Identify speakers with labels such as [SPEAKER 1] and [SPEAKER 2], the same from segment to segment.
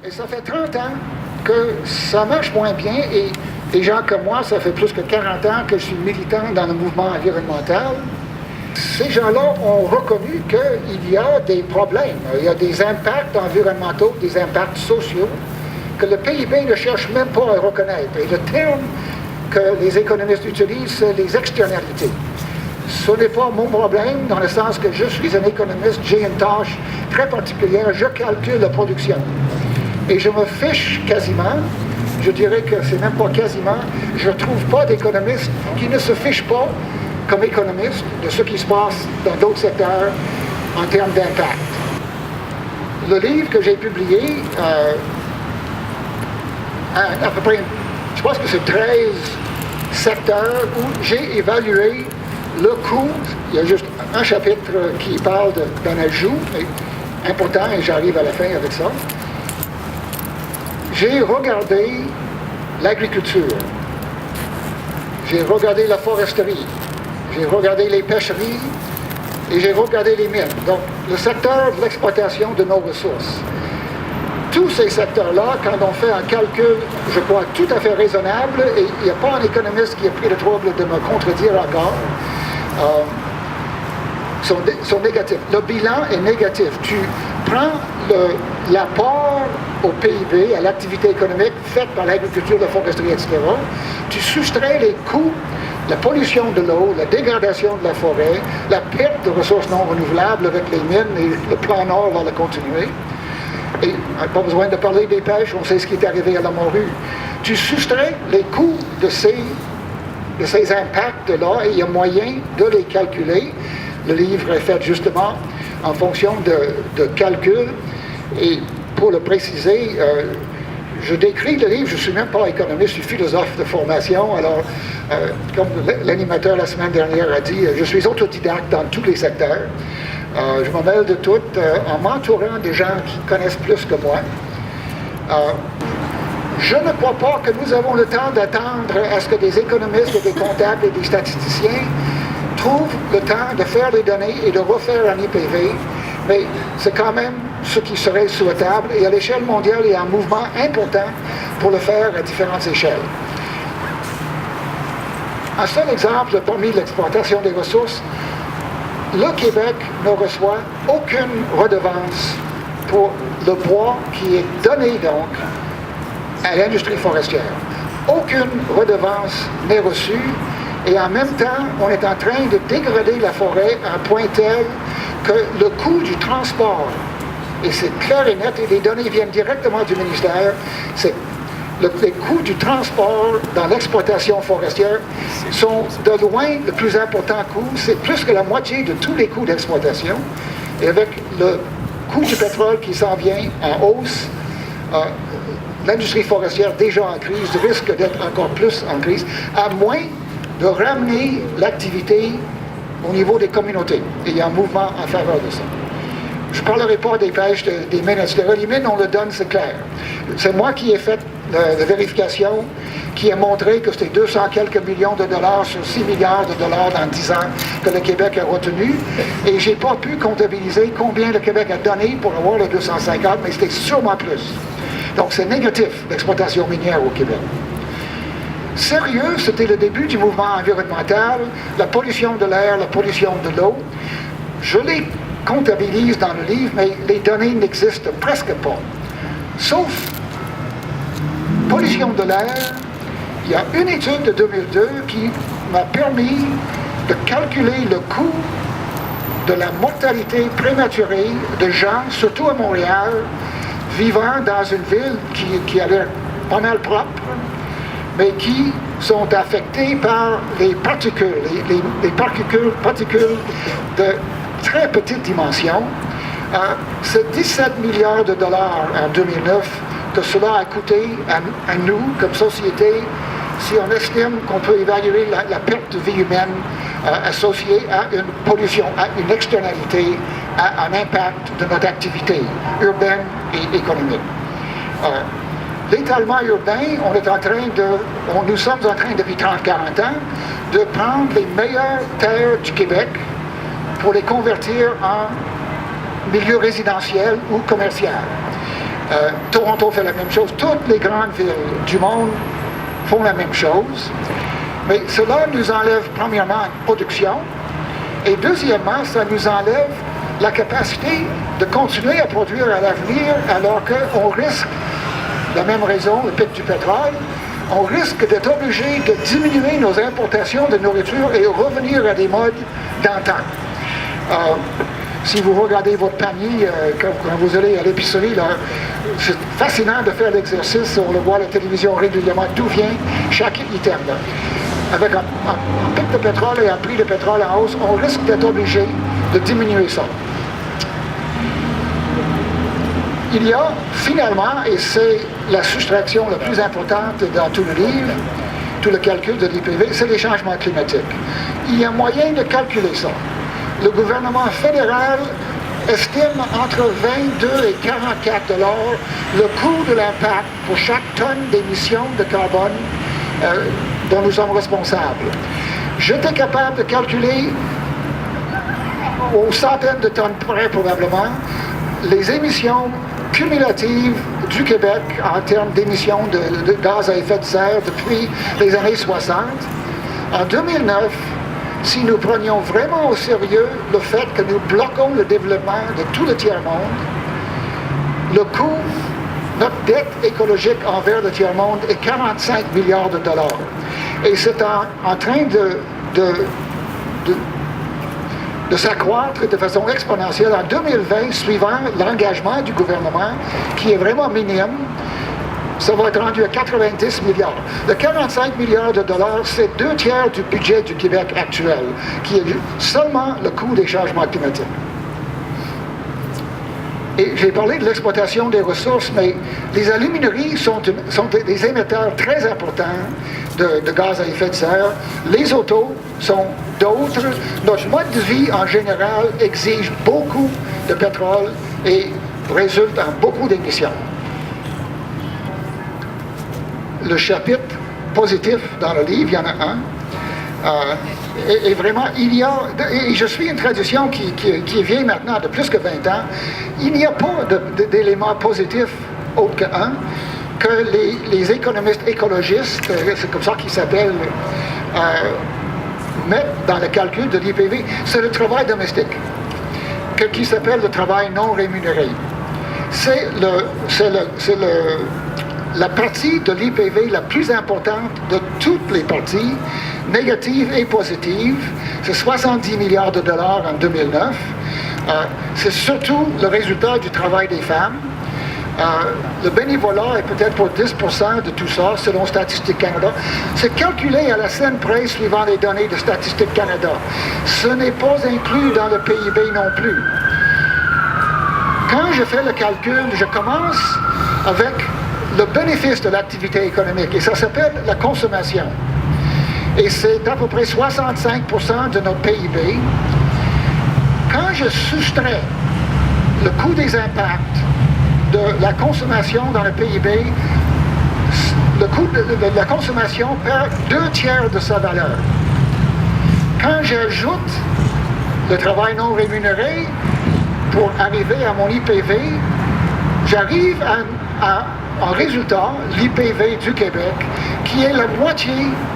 [SPEAKER 1] Et ça fait 30 ans que ça marche moins bien et des gens comme moi, ça fait plus que 40 ans que je suis militant dans le mouvement environnemental. Ces gens-là ont reconnu qu'il y a des problèmes, il y a des impacts environnementaux, des impacts sociaux, que le PIB ne cherche même pas à reconnaître. Et le terme que les économistes utilisent, c'est les externalités. Ce n'est pas mon problème, dans le sens que je suis un économiste, j'ai une tâche très particulière, je calcule la production. Et je me fiche quasiment, je dirais que c'est même pas quasiment, je ne trouve pas d'économiste qui ne se fiche pas comme économiste de ce qui se passe dans d'autres secteurs en termes d'impact. Le livre que j'ai publié, à peu près, je pense que c'est 13 secteurs où j'ai évalué le coût. Il y a juste un chapitre qui parle d'un ajout, mais important, et j'arrive à la fin avec ça. J'ai regardé l'agriculture, j'ai regardé la foresterie, j'ai regardé les pêcheries et j'ai regardé les mines. Donc, le secteur de l'exploitation de nos ressources. Tous ces secteurs-là, quand on fait un calcul, je crois, tout à fait raisonnable, et il n'y a pas un économiste qui a pris le trouble de me contredire encore, sont négatifs. Le bilan est négatif. Tu prends l'apport au PIB, à l'activité économique faite par l'agriculture, la foresterie, etc. Tu soustrais les coûts, la pollution de l'eau, la dégradation de la forêt, la perte de ressources non renouvelables avec les mines, et le plan Nord va le continuer. Et pas besoin de parler des pêches, on sait ce qui est arrivé à la morue. Tu soustrais les coûts de ces impacts-là, et il y a moyen de les calculer. Le livre est fait justement en fonction de calculs. Et pour le préciser, je décris le livre, je ne suis même pas économiste, je suis philosophe de formation. Alors, comme l'animateur la semaine dernière a dit, je suis autodidacte dans tous les secteurs. Je m'en mêle de tout en m'entourant des gens qui connaissent plus que moi. Je ne crois pas que nous avons le temps d'attendre à ce que des économistes, des comptables et des statisticiens trouvent le temps de faire les données et de refaire un IPV, mais c'est quand même ce qui serait souhaitable, et à l'échelle mondiale, il y a un mouvement important pour le faire à différentes échelles. Un seul exemple parmi l'exploitation des ressources, le Québec ne reçoit aucune redevance pour le bois qui est donné donc à l'industrie forestière. Aucune redevance n'est reçue, et en même temps, on est en train de dégrader la forêt à un point tel que le coût du transport, et c'est clair et net, et les données viennent directement du ministère, c'est les coûts du transport dans l'exploitation forestière sont de loin le plus important coût. C'est plus que la moitié de tous les coûts d'exploitation. Et avec le coût du pétrole qui s'en vient en hausse, l'industrie forestière déjà en crise risque d'être encore plus en crise, à moins de ramener l'activité au niveau des communautés. Et il y a un mouvement en faveur de ça. Je ne parlerai pas des pêches, des mines, etc. Les mines, on le donne, c'est clair. C'est moi qui ai fait la vérification qui a montré que c'était 200 quelques millions de dollars sur 6 milliards de dollars dans 10 ans que le Québec a retenu. Et je n'ai pas pu comptabiliser combien le Québec a donné pour avoir le 250, mais c'était sûrement plus. Donc c'est négatif, l'exploitation minière au Québec. Sérieux, c'était le début du mouvement environnemental, la pollution de l'air, la pollution de l'eau. Je les comptabilise dans le livre, mais les données n'existent presque pas. Sauf pollution de l'air, il y a une étude de 2002 qui m'a permis de calculer le coût de la mortalité prématurée de gens, surtout à Montréal, vivant dans une ville qui a l'air pas mal propre, mais qui sont affectés par les particules, les particules de très petite dimension. C'est 17 milliards de dollars en 2009 que cela a coûté à nous, comme société, si on estime qu'on peut évaluer la perte de vie humaine associée à une pollution, à une externalité, à un impact de notre activité urbaine et économique. L'étalement urbain, nous sommes en train depuis 30-40 ans de prendre les meilleures terres du Québec pour les convertir en milieu résidentiel ou commercial. Toronto fait la même chose. Toutes les grandes villes du monde font la même chose. Mais cela nous enlève, premièrement, une production. Et deuxièmement, ça nous enlève la capacité de continuer à produire à l'avenir alors qu'on risque, la même raison, le pic du pétrole, on risque d'être obligé de diminuer nos importations de nourriture et revenir à des modes d'antan. Si vous regardez votre panier, quand vous allez à l'épicerie, c'est fascinant de faire l'exercice, on le voit à la télévision régulièrement, d'où vient chaque item. Là. Avec un pic de pétrole et un prix de pétrole en hausse, on risque d'être obligé de diminuer ça. Il y a finalement, et c'est la soustraction la plus importante dans tout le livre, tout le calcul de l'IPV, c'est les changements climatiques. Il y a moyen de calculer ça. Le gouvernement fédéral estime entre 22 et 44 $ le coût de l'impact pour chaque tonne d'émissions de carbone dont nous sommes responsables. J'étais capable de calculer aux centaines de tonnes près probablement les émissions cumulatives du Québec en termes d'émissions de gaz à effet de serre depuis les années 60. En 2009, si nous prenions vraiment au sérieux le fait que nous bloquons le développement de tout le tiers-monde, le coût, notre dette écologique envers le tiers-monde est 45 milliards $. Et c'est en train de s'accroître de façon exponentielle en 2020, suivant l'engagement du gouvernement, qui est vraiment minime. Ça va être rendu à 90 milliards. Le 45 milliards $, c'est 2/3 du budget du Québec actuel, qui est seulement le coût des changements climatiques. Et j'ai parlé de l'exploitation des ressources, mais les alumineries sont des émetteurs très importants de gaz à effet de serre. Les autos sont d'autres. Notre mode de vie, en général, exige beaucoup de pétrole et résulte en beaucoup d'émissions. Le chapitre positif dans le livre, il y en a un. Et vraiment, il y a, et je suis une tradition qui est vieille maintenant de plus que 20 ans, il n'y a pas d'éléments positifs autre qu'un, que les économistes écologistes, c'est comme ça qu'ils s'appellent, mettent dans le calcul de l'IPV, c'est le travail domestique, qui s'appelle le travail non rémunéré. C'est la partie de l'IPV la plus importante de toutes les parties, négatives et positives. C'est 70 milliards $, en 2009. C'est surtout le résultat du travail des femmes. Le bénévolat est peut-être pour 10% de tout ça, selon Statistique Canada. C'est calculé à la scène près suivant les données de Statistique Canada. Ce n'est pas inclus dans le PIB non plus. Quand je fais le calcul, je commence avec le bénéfice de l'activité économique, et ça s'appelle la consommation. Et c'est à peu près 65% de notre PIB. Quand je soustrais le coût des impacts de la consommation dans le PIB, le coût de la consommation perd 2/3 de sa valeur. Quand j'ajoute le travail non rémunéré pour arriver à mon IPV, j'arrive en résultat, l'IPV du Québec, qui est la moitié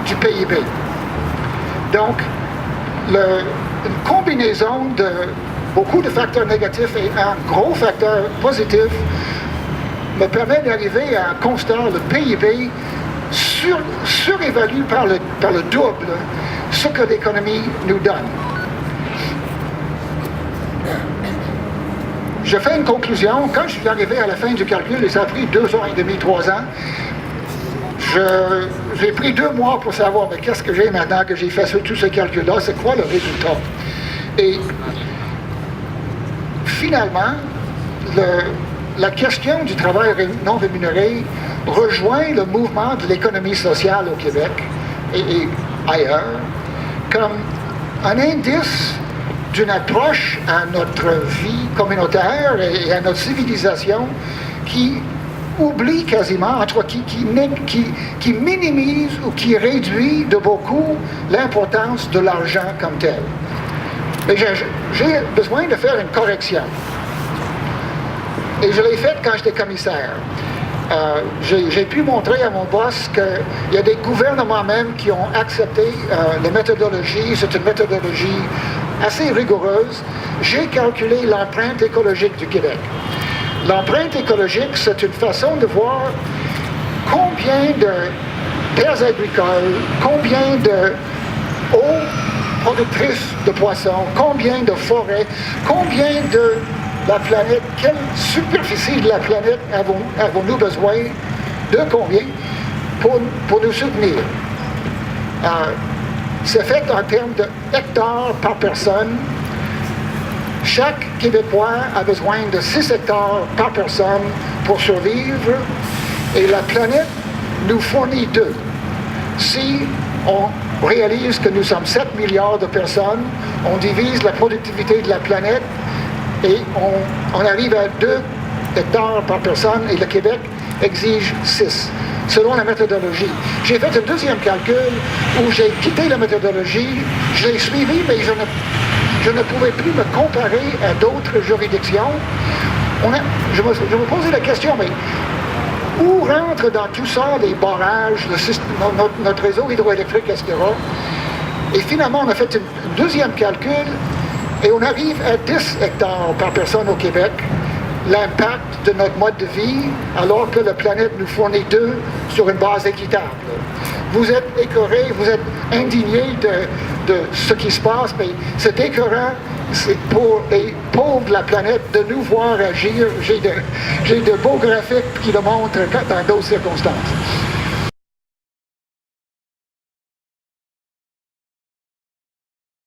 [SPEAKER 1] du PIB. Donc, une combinaison de beaucoup de facteurs négatifs et un gros facteur positif me permet d'arriver à un constat, le PIB surévalue par le double ce que l'économie nous donne. Je fais une conclusion. Quand je suis arrivé à la fin du calcul, et ça a pris 2 ans et demi, 3 ans, j'ai pris 2 mois pour savoir, mais qu'est-ce que j'ai maintenant que j'ai fait tout ce calcul-là, c'est quoi le résultat? Et finalement, la question du travail non rémunéré rejoint le mouvement de l'économie sociale au Québec et ailleurs comme un indice d'une approche à notre vie communautaire et à notre civilisation qui oublie quasiment, qui minimise ou qui réduit de beaucoup l'importance de l'argent comme tel. Mais j'ai besoin de faire une correction. Et je l'ai fait quand j'étais commissaire. J'ai pu montrer à mon boss qu'il y a des gouvernements même qui ont accepté la méthodologie. C'est une méthodologie assez rigoureuse. J'ai calculé l'empreinte écologique du Québec. L'empreinte écologique, c'est une façon de voir combien de terres agricoles, combien de eaux productrices de poissons, combien de forêts, combien de la planète, quelle superficie de la planète avons-nous besoin, de combien, pour nous soutenir. C'est fait en termes de hectares par personne. Chaque Québécois a besoin de 6 hectares par personne pour survivre, et la planète nous fournit 2. Si on réalise que nous sommes 7 milliards de personnes, on divise la productivité de la planète et on arrive à 2 hectares par personne, et le Québec exige 6, selon la méthodologie. J'ai fait un deuxième calcul où j'ai quitté la méthodologie, je l'ai suivi, mais je ne pouvais plus me comparer à d'autres juridictions. Je me posais la question, mais où rentrent dans tout ça les barrages, notre réseau hydroélectrique, etc. Et finalement, on a fait un deuxième calcul et on arrive à 10 hectares par personne au Québec, l'impact de notre mode de vie, alors que la planète nous fournit 2 sur une base équitable. Vous êtes écœurés, vous êtes indignés de ce qui se passe, mais c'est écœurant, c'est pour les pauvres de la planète de nous voir agir. J'ai de beaux graphiques qui le montrent dans d'autres circonstances.